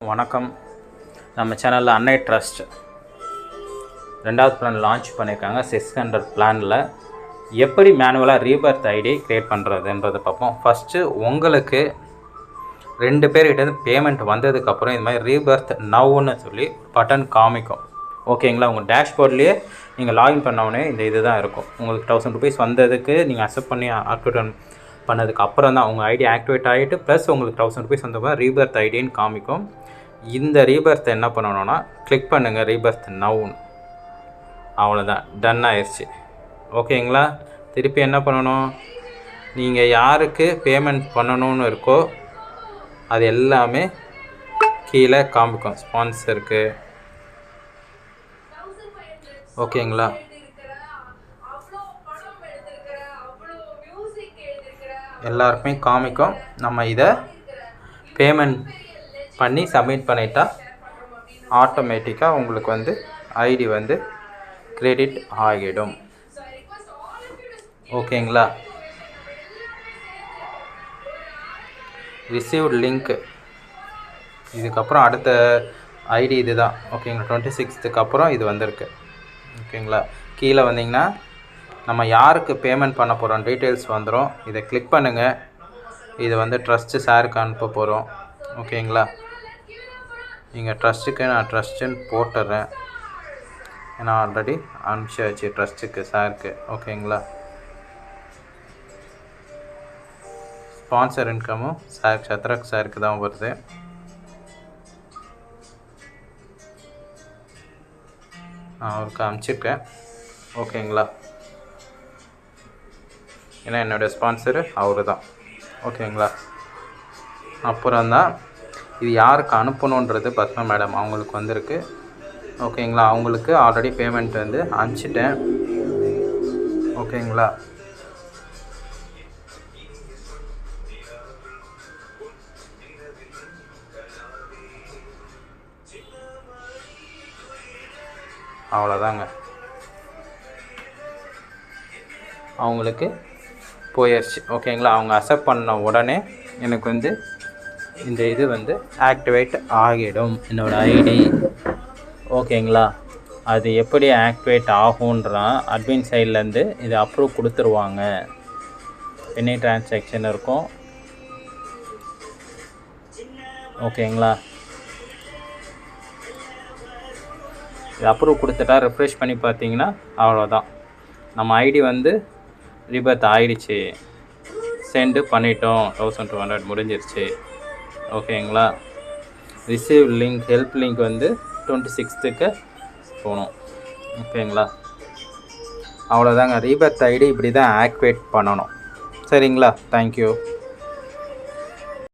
வணக்கம். நம்ம சேனலில் அன்னை ட்ரஸ்ட் 2வது பிளான் லான்ச் பண்ணியிருக்காங்க. 600 பிளானில் எப்படி மேனுவலாக ரீபர்த் ஐடி க்ரியேட் பண்ணுறதுன்றதை பார்ப்போம். ஃபஸ்ட்டு உங்களுக்கு 2 பேர்கிட்டேருந்து பேமெண்ட் வந்ததுக்கப்புறம் இது மாதிரி ரீபர்த் நவ்னு சொல்லி பட்டன் காமிக்கும். ஓகேங்களா? உங்கள் டேஷ்போர்ட்லேயே நீங்கள் லாகின் பண்ணவுடனே இந்த இது தான் இருக்கும். உங்களுக்கு 1000 rupees வந்ததுக்கு நீங்கள் அக்செப்ட் பண்ணி ஆக்டிவேட் பண்ணதுக்கு அப்புறம் தான் உங்கள் ஐடி ஆக்டிவேட் ஆகிட்டு ப்ளஸ் உங்களுக்கு 1000 rupees வந்தப்போ ரீபர்த் ஐடின்னு காமிக்கும். இந்த ரீபர்த் என்ன பண்ணணும்னா கிளிக் பண்ணுங்கள் ரீபர்த் நவுன். அவ்வளோதான், டன் ஆயிடுச்சு. ஓகேங்களா? திருப்பி என்ன பண்ணணும், நீங்கள் யாருக்கு பேமெண்ட் பண்ணணும்னு இருக்கோ அது எல்லாமே கீழே காமிக்கும். ஸ்பான்சருக்கு ஓகேங்களா, எல்லாருக்குமே காமிக்கும். நம்ம இதை பேமெண்ட் பண்ணி சப்மிட் பண்ணிட்டா ஆட்டோமேட்டிக்காக உங்களுக்கு ஐடி கிரெடிட் ஆகிடும். ஓகேங்களா? ரிசீவ்ட் லிங்க் இதுக்கப்புறம் அடுத்த ஐடி இது தான். ஓகேங்களா? 26க்கு அப்புறம் இது வந்திருக்கு. ஓகேங்களா? கீழே வந்தீங்கன்னா நம்ம யாருக்கு பேமெண்ட் பண்ண போகிறோம் டீட்டெயில்ஸ் வந்துடும். இதை கிளிக் பண்ணுங்கள். இது ட்ரஸ்ட்டு சாருக்கு அனுப்ப போகிறோம். ஓகேங்களா? நீங்கள் ட்ரஸ்ட்டுக்கு நான் ட்ரஸ்ட்டுன்னு போட்டுடுறேன். ஏன்னா ஆல்ரெடி அனுப்பிச்சாச்சு ட்ரஸ்ட்டுக்கு சாருக்கு. ஓகேங்களா? ஸ்பான்சர் இன்கமும் சார் சத்ரக் சாருக்கு தான் வருது. நான் அவருக்கு அனுப்பிச்சிருக்கேன். ஓகேங்களா? ஏன்னா என்னுடைய ஸ்பான்சரு அவரு தான். ஓகேங்களா? அப்புறம் தான் இது யாருக்கு அனுப்பணுன்றது பத்மா மேடம் அவங்களுக்கு வந்திருக்கு. ஓகேங்களா? அவங்களுக்கு ஆல்ரெடி பேமெண்ட் அனுப்பிச்சிட்டேன். ஓகேங்களா? அவ்வளோதாங்க, அவங்களுக்கு போயிடுச்சு. ஓகேங்களா? அவங்க அக்செப்ட் பண்ண உடனே எனக்கு இந்த இது ஆக்டிவேட் ஆகிடும் என்னோடய ஐடி. ஓகேங்களா? அது எப்படி ஆக்டிவேட் ஆகுன்றான் அட்மின் சைட்லேருந்து இது அப்ரூவ் கொடுத்துருவாங்க. எனி டிரான்சாக்ஷன் இருக்கும். ஓகேங்களா? இது அப்ரூவ் கொடுத்துட்டா ரெஃப்ரெஷ் பண்ணி பார்த்தீங்கன்னா அவ்வளோதான், நம்ம ஐடி ரீபர்த் ஆகிடுச்சு. சென்டு பண்ணிட்டோம். 1200 முடிஞ்சிருச்சு. ஓகேங்களா? ரிசீவ் லிங்க் ஹெல்ப் லிங்க் 26க்கு போகணும். ஓகேங்களா? அவ்வளோதாங்க, ரீபர்த் ஐடி இப்படி தான் ஆக்டிவேட் பண்ணணும். சரிங்களா? தேங்க்யூ.